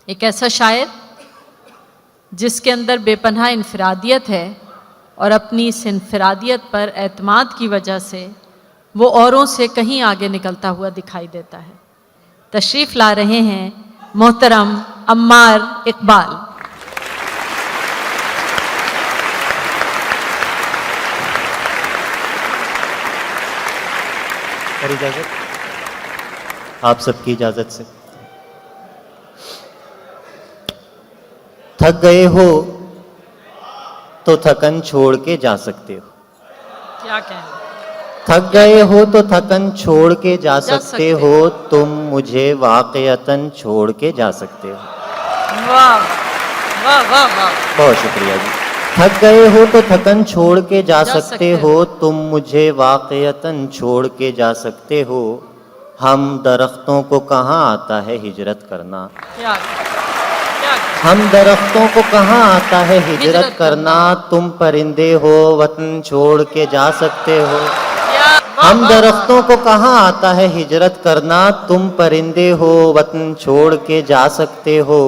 ایک ایسا شاعر جس کے اندر بے پناہ انفرادیت ہے اور اپنی اس انفرادیت پر اعتماد کی وجہ سے وہ اوروں سے کہیں آگے نکلتا ہوا دکھائی دیتا ہے۔ تشریف لا رہے ہیں محترم عمار اقبال۔ اجازت آپ سب کی اجازت سے۔ تھک گئے ہو تو تھکن چھوڑ کے جا سکتے ہو۔ کیا کہنا؟ تھک گئے ہو تو تھکن چھوڑ کے جا سکتے ہو، تم مجھے واقعتاً چھوڑ کے جا سکتے ہو۔ واہ واہ واہ واہ، بہت شکریہ جی۔ تھک گئے ہو تو تھکن چھوڑ کے جا سکتے ہو، تم مجھے واقعتاً چھوڑ کے جا سکتے ہو۔ ہم درختوں کو کہاں آتا ہے ہجرت کرنا، ہم درختوں کو کہاں آتا ہے ہجرت کرنا، تم پرندے ہو وطن چھوڑ کے جا سکتے ہو۔ ہم درختوں کو کہاں آتا ہے ہجرت کرنا، تم پرندے ہو وطن چھوڑ کے جا سکتے ہو۔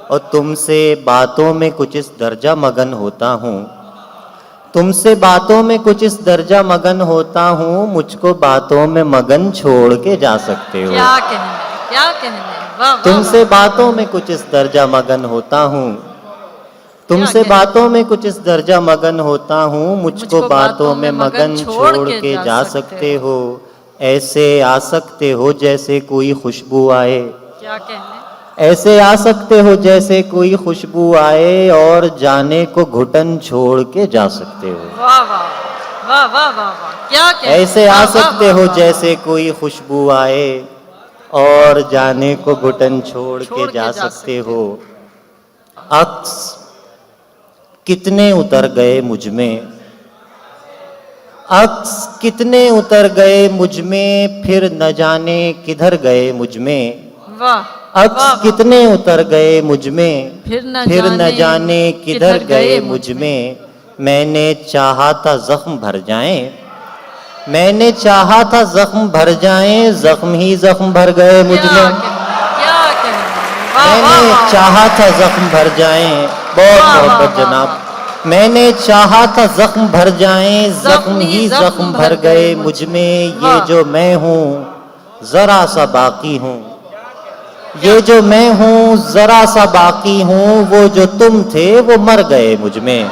اور تم سے باتوں میں کچھ اس درجہ مگن ہوتا ہوں، تم سے باتوں میں کچھ اس درجہ مگن ہوتا ہوں، مجھ کو باتوں میں مگن چھوڑ کے جا سکتے ہو۔ کیا کہنا ہے، کیا کہنا ہے، واہ واہ۔ تم سے باتوں میں کچھ اس درجہ مگن ہوتا ہوں، تم سے باتوں میں کچھ اس درجہ مگن ہوتا ہوں، مجھ کو باتوں میں مگن چھوڑ کے جا سکتے ہو۔ ایسے آ سکتے ہو جیسے کوئی خوشبو آئے، کیا کہنا ہے، ایسے آ سکتے ہو جیسے کوئی خوشبو آئے، اور جانے کو گھٹن چھوڑ کے جا سکتے ہو۔ واہ واہ واہ واہ واہ واہ، کیا کہنا ہے، ایسے آ سکتے ہو جیسے کوئی خوشبو آئے، اور جانے کو گھٹن چھوڑ کے جا سکتے ہو۔ عکس کتنے اتر گئے مجھ میں، عکس کتنے اتر گئے مجھ میں، پھر نہ جانے کدھر گئے مجھ میں۔ واہ، عکس کتنے اتر گئے مجھ میں، پھر نہ جانے کدھر گئے مجھ میں۔ میں نے چاہا تھا زخم بھر جائیں، میں نے چاہا تھا زخم بھر جائیں، زخم ہی زخم بھر گئے مجھ میں۔ میں نے چاہا تھا زخم بھر جائیں، بہت محبت جناب۔ میں نے چاہا تھا زخم بھر جائیں، زخم ہی زخم بھر گئے مجھ میں۔ یہ جو میں ہوں ذرا سا باقی ہوں، یہ جو میں ہوں ذرا سا باقی ہوں، وہ جو تم تھے وہ مر گئے مجھ میں۔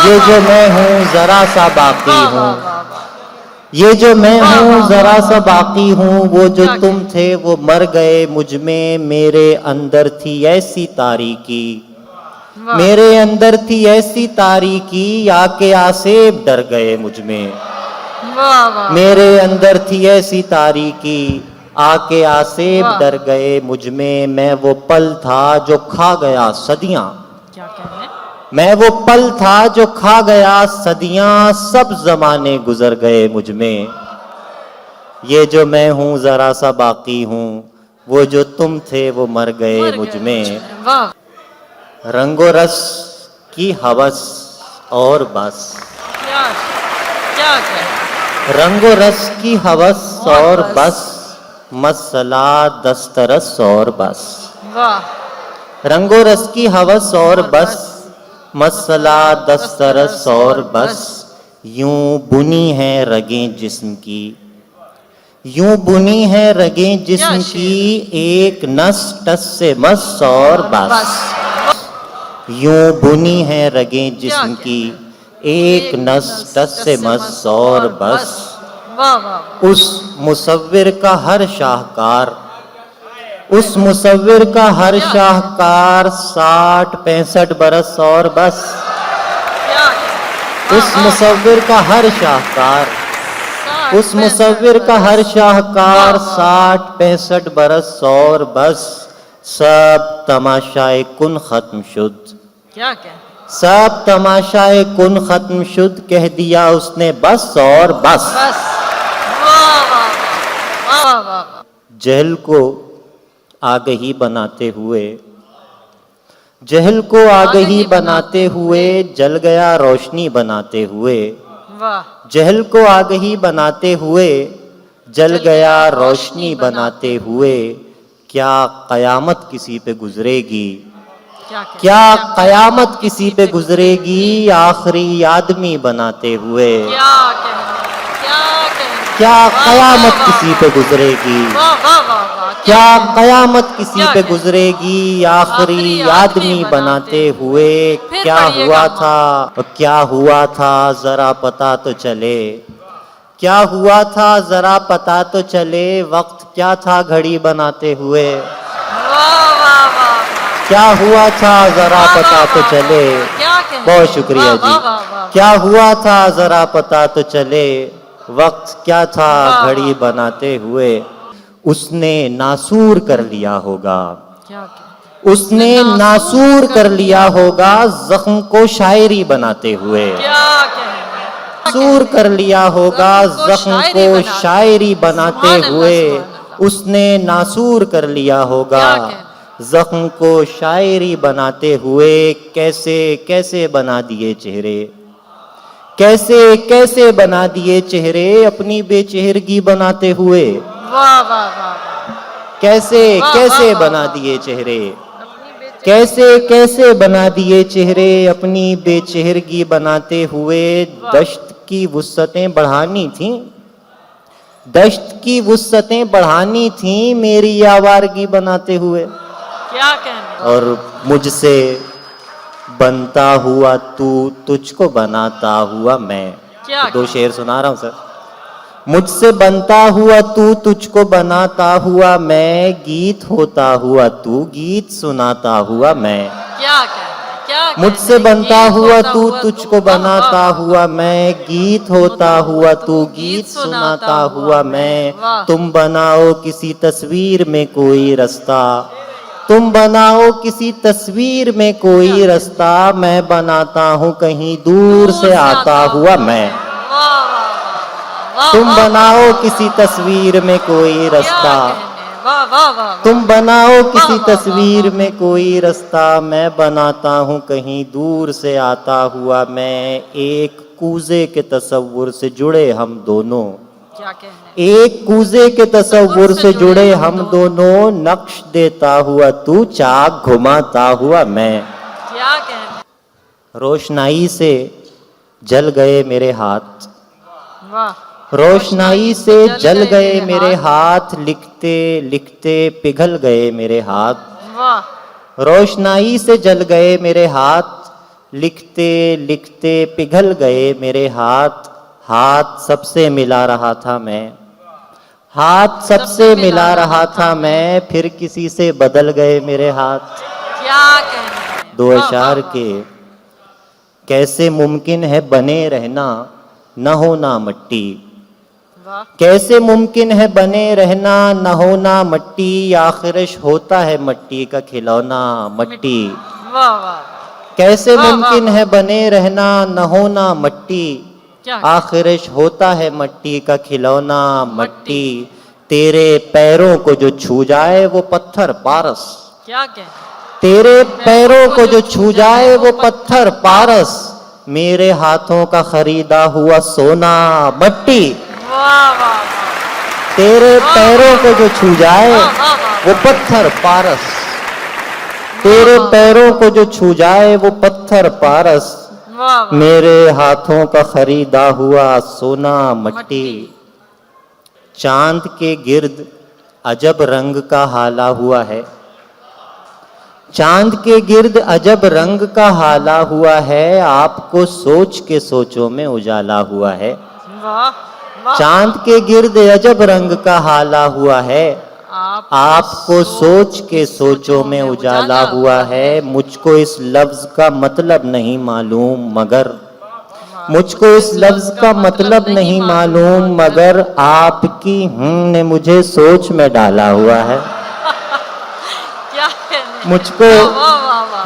یہ جو میں ہوں ذرا سا باقی ہوں، یہ جو میں ہوں ذرا سا باقی ہوں، وہ جو تم تھے وہ مر گئے مجھ میں۔ میرے اندر تھی ایسی تاریکی، میرے اندر تھی ایسی تاریکی، آ کے آسیب ڈر گئے مجھ میں۔ میرے اندر تھی ایسی تاریکی، آ کے آسیب ڈر گئے مجھ میں۔ میں وہ پل تھا جو کھا گیا صدیاں، میں وہ پل تھا جو کھا گیا صدیاں، سب زمانے گزر گئے مجھ میں۔ یہ جو میں ہوں ذرا سا باقی ہوں، وہ جو تم تھے وہ مر گئے مجھ میں۔ رنگ و رس کی ہوس اور بس، رنگ و رس کی ہوس اور بس، مسئلہ دسترس اور بس۔ رنگ و رس کی ہوس اور بس، مسئلہ دسترس اور بس۔ یوں بنی ہیں رگیں جسم کی، یوں بنی ہیں رگیں جسم کی، ایک نس ٹس سے مس اور بس۔ یوں بنی ہیں رگیں جسم کی، ایک نس ٹس سے مس اور بس۔ اس مصور کا ہر شاہکار، اس مصور کا ہر شاہکار، 60-65 برس اور بس۔ اس مصور کا ہر شاہکار، اس مصور کا ہر شاہکار، 60-65 برس اور بس۔ سب تماشائے کن ختم شد، سب تماشائے کن ختم شد، کہہ دیا اس نے بس اور بس۔ جہل کو آگہی بناتے ہوئے، جہل کو آگہی بناتے ہوئے، جل گیا روشنی بناتے ہوئے۔ جہل کو آگہی بناتے ہوئے، جل گیا روشنی بناتے ہوئے۔ کیا قیامت کسی پہ گزرے گی، کیا کہنے؟ کیا قیامت کسی پہ گزرے گی آخری آدمی بناتے ہوئے، کیا کہنے؟ کیا کہنے؟ کیا واہ، قیامت واہ، کسی واہ، پہ گزرے گی، واہ واہ واہ واہ، کیا کہنے؟ قیامت کسی کیا پہ کہنے؟ گزرے گی آخری آدمی بناتے ہوئے، پھر کیا پڑھیے ہوا گا تھا، کیا ہوا تھا ذرا پتا تو چلے، کیا ہوا تھا ذرا پتا تو چلے، وقت کیا تھا گھڑی بناتے ہوئے، واہ واہ واہ، کیا ہوا تھا ذرا پتا تو چلے، کیا کہنے؟ بہت شکریہ واہ، جی، واہ، واہ، واہ، کیا ہوا تھا ذرا پتا تو چلے، وقت کیا تھا واہ، گھڑی واہ، بناتے ہوئے، اس نے ناسور کر لیا ہوگا، کیا کہنے؟ اس نے ناسور کر لیا ہوگا زخم کو شاعری بناتے ہوئے، کیا کہنے؟ ناسور کر لیا ہوگا زخم کو شاعری بناتے سبحان اللہ، ہوئے، سبحان اللہ، اس نے ناسور کر لیا ہوگا کیا کہنے؟ زخم کو شاعری بناتے ہوئے، کیسے کیسے بنا دیے چہرے، کیسے کیسے بنا دیے چہرے اپنی بے چہرگی بناتے ہوئے، واہ واہ واہ واہ، کیسے واہ، کیسے واہ، بنا واہ، دیے چہرے، اپنی بے چہرگی کیسے کیسے بنا دیے چہرے اپنی بے چہرگی بناتے ہوئے، دشت کی وسعتیں بڑھانی تھیں، دشت کی وسعتیں بڑھانی تھیں میری آوارگی بناتے ہوئے، کیا کہنے؟ اور مجھ سے بنتا ہوا تو تجھ کو بناتا ہوا میں، کیا دو کہنے؟ شعر سنا رہا ہوں سر، مجھ سے بنتا ہوا تو تجھ کو بناتا ہوا میں، گیت ہوتا ہوا تو گیت سناتا ہوا میں، کیا کہنے؟ کیا کہنے؟ مجھ سے بنتا گیت ہوا ہوتا تو ہوا تجھ کو واہ، واہ، بناتا واہ، ہوا میں، گیت ہوتا ہوا تو گیت سناتا ہوا میں، واہ، تم بناؤ کسی تصویر میں کوئی رستہ، تم بناؤ کسی تصویر میں کوئی رستہ، میں بناتا ہوں کہیں دور سے آتا ہوا میں، واہ واہ واہ، واہ، تم واہ، بناؤ واہ، کسی تصویر میں کوئی کیا رستہ، کہنے؟ واہ واہ واہ، تم بناؤ کسی واہ، واہ، تصویر واہ، میں کوئی رستہ، میں بناتا ہوں کہیں دور سے آتا ہوا میں، ایک کوزے کے تصور سے جڑے ہم دونوں، کیا کہنے؟ ایک کوزے کے تصور سے جڑے ہم دونوں، نقش دیتا ہوا تو چاک گھماتا ہوا میں، کیا کہنے؟ روشنائی سے جل گئے میرے ہاتھ، واہ، روشنائی سے جل گئے میرے ہاتھ، لکھتے لکھتے پگھل گئے میرے ہاتھ، واہ، روشنائی سے جل گئے میرے ہاتھ، لکھتے لکھتے پگھل گئے میرے ہاتھ، ہاتھ سب سے ملا رہا تھا میں، ہاتھ سب سے ملا رہا تھا میں، پھر کسی سے بدل گئے میرے ہاتھ، کیا کہنے؟ دو واہ، اشعار واہ، کے، کیسے ممکن ہے بنے رہنا نہ ہونا مٹی، واہ، کیسے ممکن ہے بنے رہنا نہ ہونا مٹی، آخرش ہوتا ہے مٹی کا کھلونا مٹی، واہ واہ، کیسے واہ، واہ، ممکن ہے بنے رہنا نہ ہونا مٹی، کیا آخرش ہوتا ہے مٹی کا کھلونا مٹی، مٹی، تیرے پیروں کو جو چھو جائے وہ پتھر پارس، کیا کہنے؟ تیرے پیروں کو جو چھو جائے وہ پتھر پارس، میرے ہاتھوں کا خریدا ہوا سونا مٹی، واہ واہ، تیرے پیروں کو جو چھو جائے وہ پتھر پارس، تیرے پیروں کو جو چھو جائے وہ پتھر پارس، واہ، میرے ہاتھوں کا خریدا ہوا سونا مٹی، چاند کے گرد عجب رنگ کا حالا ہوا ہے، چاند کے گرد عجب رنگ کا حالا ہوا ہے، آپ کو سوچ کے سوچوں میں اجالا ہوا ہے، واہ، چاند کے گرد عجب رنگ کا حالا ہوا ہے، آپ کو سوچ کے سوچوں میں اجالا ہوا ہے، مجھ کو اس لفظ کا مطلب نہیں معلوم مگر، مجھ کو اس لفظ کا مطلب نہیں معلوم مگر، آپ کی نے مجھے سوچ میں ڈالا ہوا ہے، کیا کہنے؟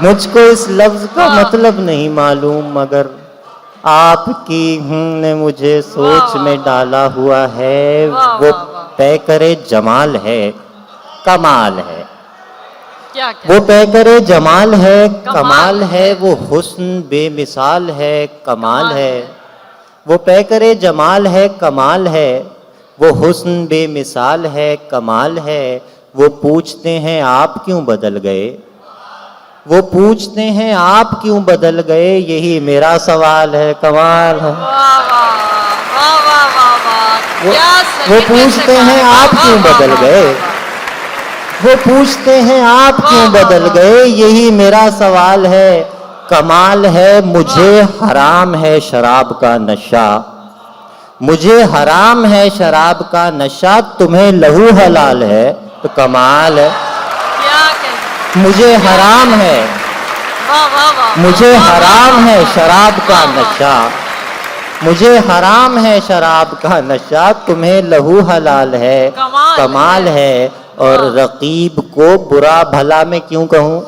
مجھ کو اس لفظ کا مطلب نہیں معلوم مگر، آپ کی نے مجھے سوچ میں ڈالا ہوا ہے، وہ پیکرِ جمال ہے کمال ہے، کیا وہ پیکرِ جمال ہے کمال ہے، وہ حسن بے مثال ہے کمال ہے، وہ پیکرِ جمال ہے کمال ہے، وہ حسن بے مثال ہے کمال ہے، وہ پوچھتے ہیں آپ کیوں بدل گئے، وہ پوچھتے ہیں آپ کیوں بدل گئے، یہی میرا سوال ہے، کمال ہے۔ واہ واہ واہ واہ واہ واہ، وہ کیا وہ سلیقے سے پوچھتے کہا ہیں ہے، واہ آپ واہ کیوں واہ بدل واہ گئے، واہ واہ۔ وہ پوچھتے ہیں آپ کیوں واہ واہ بدل واہ۔ گئے، یہی میرا سوال ہے، کمال ہے۔ مجھے حرام ہے شراب کا نشہ، مجھے حرام ہے شراب کا نشہ، تمہیں لہو حلال ہے تو کمال ہے۔ کیا کہیں، مجھے حرام ہے، واہ واہ واہ، مجھے واہ واہ حرام واہ، ہے شراب کا واہ واہ۔ نشہ، مجھے حرام ہے شراب کا نشہ، تمہیں لہو حلال ہے، کمال ہے۔ اور واہ۔ رقیب کو برا بھلا میں کیوں کہوں،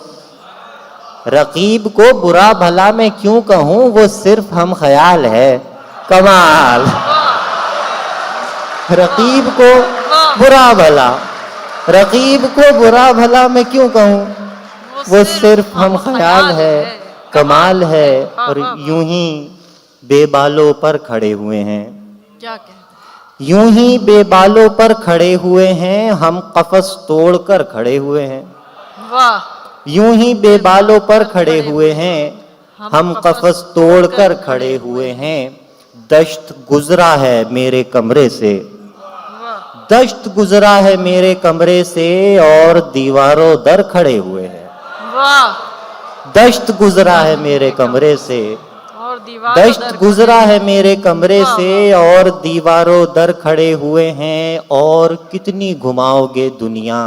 رقیب کو برا بھلا میں کیوں کہوں، وہ صرف ہم خیال ہے، کمال۔ رقیب کو برا بھلا، رقیب کو برا بھلا میں کیوں کہوں، وہ صرف ہم خیال ہے، کمال ہے۔ اور یوں ہی بے بالوں پر کھڑے ہوئے ہیں، کیا کہتے یوں ہی بے بالوں پر کھڑے ہوئے ہیں، ہم قفس توڑ کر کھڑے ہوئے ہیں، ہیں، واہ، یوں ہی بے بالوں پر کھڑے ہوئے ہیں، ہم قفس توڑ کر کھڑے ہوئے ہیں۔ دشت گزرا ہے میرے کمرے سے، واہ دشت گزرا ہے میرے کمرے سے، اور دیواروں در کھڑے ہوئے ہیں۔ واہ، دشت گزرا ہے میرے کمرے سے، اور دیوار دشت گزرا ہے میرے کمرے سے، اور دیواروں در کھڑے ہوئے ہیں۔ اور کتنی گھماؤ گے دنیا،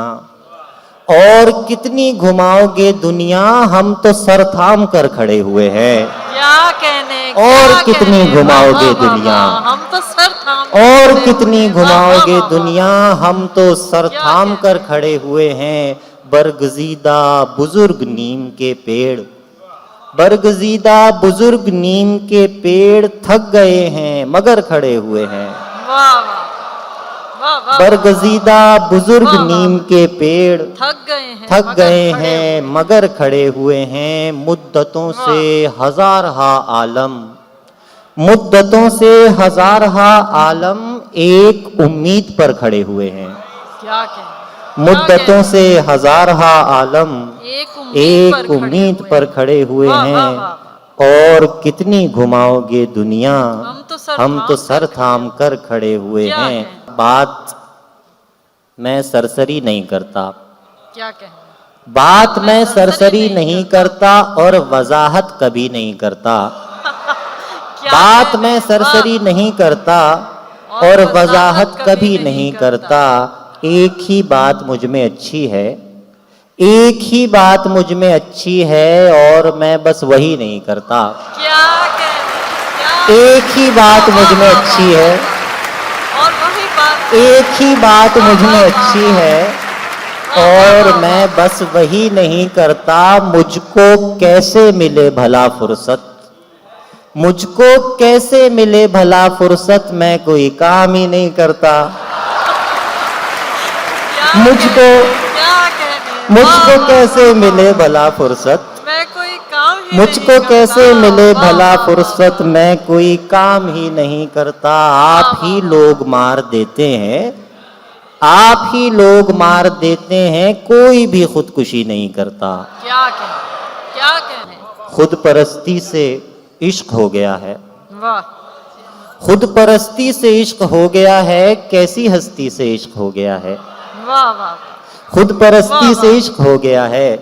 اور کتنی گھماؤ گے دنیا، ہم تو سر تھام کر کھڑے ہوئے ہیں۔ کیا کہنے، اور کیا کتنی کہنے، گھماؤ واہ گے واہ واہ دنیا، واہ، ہم تو سر تھام کے اور کھڑے کتنی ہوئے ہیں، واہ گھماؤ واہ گے واہ واہ۔ دنیا، ہم تو سر کیا تھام کر کہنے۔ کھڑے ہوئے ہیں۔ برگزیدہ بزرگ نیم کے پیڑ، برگزیدہ بزرگ نیم کے پیڑ تھک گئے ہیں مگر کھڑے ہوئے ہیں۔ واہ واہ واہ واہ، برگزیدہ بزرگ واہ واہ، نیم کے پیڑ تھک گئے ہیں تھک مگر گئے کھڑے ہیں ہوئے۔ مگر کھڑے ہوئے ہیں۔ مدتوں سے ہزارہا عالم، مدتوں سے ہزارہا عالم، ایک امید پر کھڑے ہوئے ہیں۔ کیا کہنے، مدتوں سے ہزارہا عالم، ایک پر کھڑے امید ہوئے پر ہیں۔ کھڑے ہوئے واہ ہیں۔ واہ واہ واہ، اور کتنی گھماؤ گے دنیا، ہم تو سر کر تھام کر کھڑے ہوئے کیا ہیں۔ کہیں۔ بات میں سرسری نہیں کرتا، کیا کہنے، بات میں سرسری نہیں کرتا، اور وضاحت کبھی نہیں کرتا۔ کیا بات کہنے، میں واہ، سرسری نہیں کرتا، اور وضاحت کبھی نہیں کرتا۔ ایک ہی بات مجھ میں اچھی ہے، ایک ہی بات مجھ میں اچھی ہے، اور میں بس وہی نہیں کرتا۔ کیا کہنے، کیا ایک ہی بات مجھ میں اچھی ہے، اور وہی بات، ایک ہی بات مجھ میں اچھی ہے، اور میں بس وہی نہیں کرتا۔ مجھ کو کیسے ملے بھلا فرصت، مجھ کو کیسے ملے بھلا فرصت، میں کوئی کام ہی نہیں کرتا۔ مجھ کو کیا کہنے، مجھ کو کیسے ملے بھلا فرصت، میں کوئی کام ہی مجھ نہیں کو کرتا۔ کیسے ملے واہ بھلا واہ واہ، فرصت، میں کوئی کام ہی نہیں کرتا۔ آپ ہی لوگ مار دیتے ہیں، آپ ہی لوگ مار دیتے ہیں، کوئی بھی خودکشی نہیں کرتا۔ کیا کہنے، کیا کہنے، خود پرستی سے عشق ہو گیا ہے، واہ، خود پرستی سے عشق ہو گیا ہے، کیسی ہستی سے عشق ہو گیا ہے۔ واہ واہ، خود پرستی سے عشق ہو گیا ہے،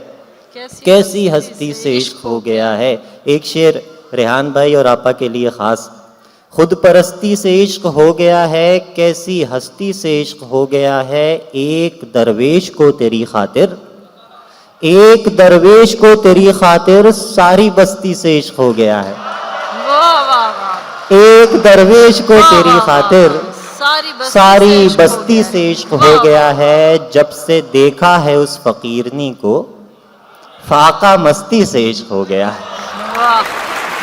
کیسی کیسی ہستی سے عشق ہو گیا ہے۔ ایک شعر ریحان بھائی اور آپا کے لیے خاص۔ خود پرستی سے عشق ہو گیا ہے، کیسی ہستی سے عشق ہو گیا ہے، ایک درویش کو تیری خاطر، ایک درویش کو تیری خاطر، ساری بستی سے عشق ہو گیا ہے۔ واہ واہ واہ، ایک درویش کو تیری خاطر، ساری بستی سے عشق ہو گیا ہے۔ جب سے دیکھا ہے اس فقیرنی کو، فاقہ مستی سے عشق ہو گیا ہے۔ واہ،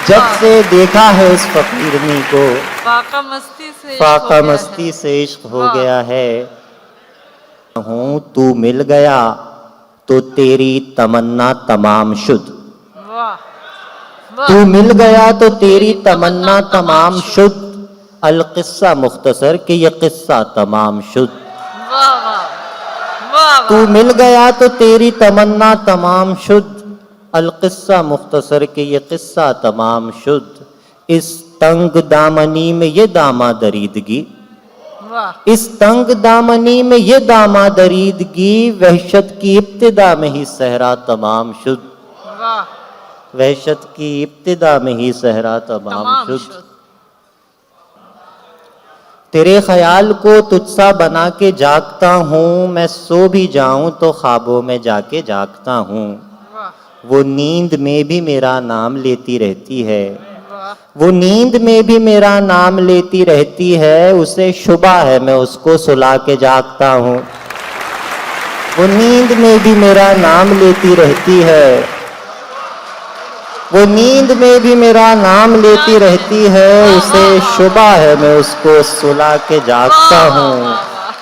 جب سے دیکھا ہے اس فقیرنی کو، فاقہ مستی سے عشق ہو فاقہ گیا مستی ہے۔ سے عشق ہو واہ، گیا ہے۔ ہوں تو مل گیا تو تیری تمنا تمام شد، واہ، تو واہ، مل گیا تو تیری تمنا تمام شد، القصہ مختصر کہ یہ قصہ تمام شد۔ واہ واہ واہ تو مل گیا تو تیری تمنا تمام شد، القصہ مختصر کہ یہ قصہ تمام شد، اس تنگ دامنی میں یہ دامہ دریدگی، واہ اس تنگ دامنی میں یہ دامہ دریدگی، وحشت کی ابتدا میں ہی صحرا تمام شد، واہ وحشت کی ابتدا میں ہی صحرا تمام تمام شد۔ شد۔ تیرے خیال کو تجھ سا بنا کے جاگتا ہوں، میں سو بھی جاؤں تو خوابوں میں جا کے جاگتا ہوں، واہ وہ نیند میں بھی میرا نام لیتی رہتی ہے، واہ وہ نیند میں بھی میرا نام لیتی رہتی ہے، اسے شبہ ہے میں اس کو سلا کے جاگتا ہوں، وہ نیند میں بھی میرا نام لیتی رہتی ہے، وہ نیند میں بھی میرا نام لیتی رہتی ہے، اسے شبہ ہے میں اس کو سلا کے جاگتا ہوں،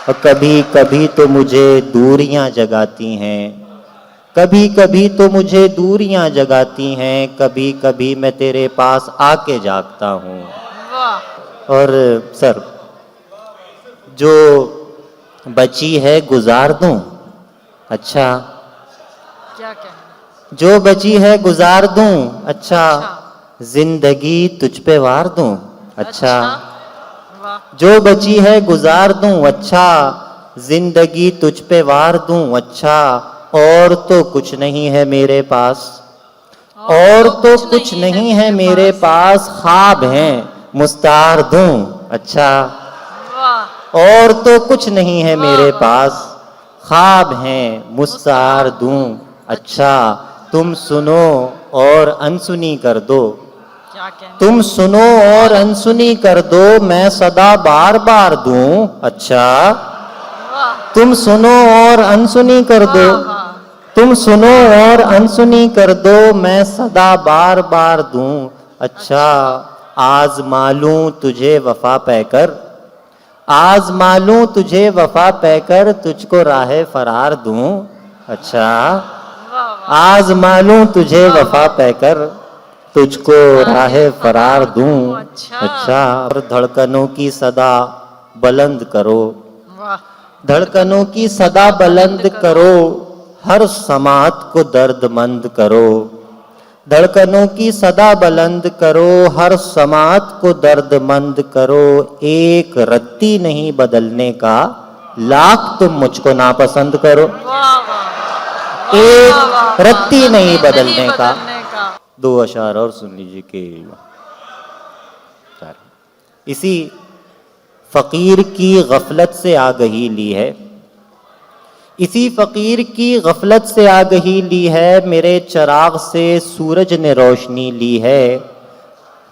اور کبھی کبھی تو مجھے دوریاں جگاتی ہیں، کبھی کبھی تو مجھے دوریاں جگاتی ہیں، کبھی کبھی میں تیرے پاس آ کے جاگتا ہوں۔ واہ اور سر جو بچی ہے گزار دوں، اچھا کیا کہنا جو بچی ہے گزار دوں، اچھا اچھا زندگی تجھ پہ وار دوں، اچھا واہ جو بچی ہے گزار دوں، اچھا زندگی تجھ پہ وار دوں، اچھا اور تو کچھ نہیں ہے میرے پاس، اور تو کچھ نہیں ہے میرے پاس، خواب ہیں مستعار دوں، اچھا واہ اور تو کچھ نہیں ہے میرے پاس، خواب ہیں مستعار دوں، اچھا تم سنو اور انسنی کر دو، کیا کہنا تم سنو اور انسنی کر دو، میں صدا بار بار دوں، اچھا واہ تم سنو اور انسنی کر دو، واہ تم سنو اور انسنی کر دو، میں صدا بار بار دوں، اچھا آزما لوں تجھے وفا پہ کر، آزما لوں تجھے وفا پہ کر، تجھ کو راہ فرار دوں، اچھا آزما لوں تجھے وفا پہ کر، تجھ کو راہ فرار دوں، اچھا اور دھڑکنوں کی صدا بلند کرو، واہ دھڑکنوں کی صدا بلند کرو، ہر سماعت کو درد مند کرو، دھڑکنوں کی صدا بلند کرو، ہر سماعت کو درد مند کرو، ایک رتی نہیں بدلنے کا، لاکھ تم مجھ کو ناپسند کرو، ایک رتی نہیں بدلنے کا۔ دو اشعار اور سن لیجیے کہ اسی فقیر کی غفلت سے آگہی لی ہے، اسی فقیر کی غفلت سے آگہی لی ہے، میرے چراغ سے سورج نے روشنی لی ہے،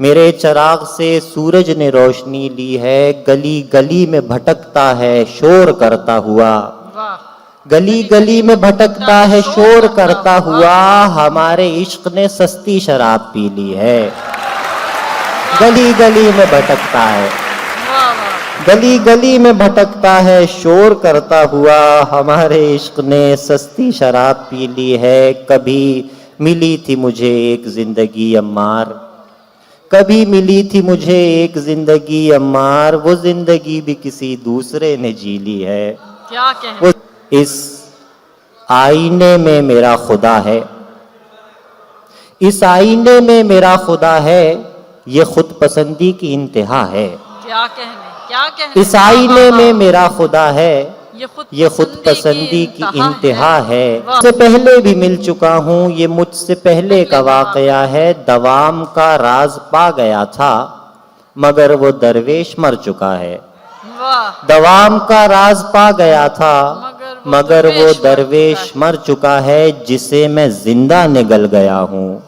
میرے چراغ سے سورج نے روشنی لی ہے، گلی گلی میں بھٹکتا ہے شور کرتا ہوا، گلی گلی میں بھٹکتا ہے شور کرتا ہوا، ہمارے عشق نے سستی شراب پی لی ہے، گلی گلی میں بھٹکتا ہے، گلی گلی میں بھٹکتا ہے شور کرتا ہوا، ہمارے عشق نے سستی شراب پی لی ہے، کبھی ملی تھی مجھے ایک زندگی عمار، کبھی ملی تھی مجھے ایک زندگی عمار، وہ زندگی بھی کسی دوسرے نے جی لی ہے، کیا کہنا اس آئینے میں میرا خدا ہے، اس آئینے میں میرا خدا ہے، یہ خود پسندی کی انتہا ہے، کیا کہنے کیا کہنے اس آئینے میں میرا خدا ہے، یہ خود پسندی پسندی کی انتہا ہے، اس سے پہلے بھی مل چکا ہوں، یہ مجھ سے پہلے کا واقعہ ہے، دوام کا راز پا گیا تھا مگر وہ درویش مر چکا ہے، واہ دوام کا راز پا گیا تھا مگر وہ درویش مر چکا ہے، جسے میں زندہ نگل گیا ہوں،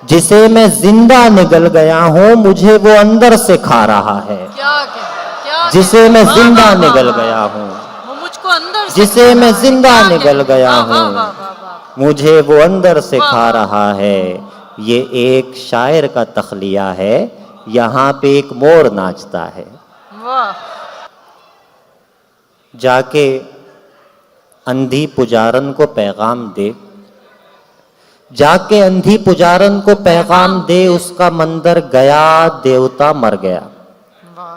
جسے میں زندہ نگل گیا ہوں، مجھے وہ اندر سے کھا رہا ہے، کیا کہنا کیا جسے میں زندہ نگل گیا ہوں، وہ مجھ کو اندر سے جسے کھا میں رہا ہے، زندہ کیا نگل کہنا؟ گیا واہ، واہ، ہوں، واہ، واہ، واہ۔ مجھے وہ اندر سے واہ، کھا واہ۔ رہا ہے، یہ ایک شاعر کا تخلیہ ہے، یہاں پہ ایک مور ناچتا ہے، واہ جا کے اندھی پجارن کو پیغام دے، جا کے اندھی پجارن کو پیغام دے، اس کا مندر گیا دیوتا مر گیا، واہ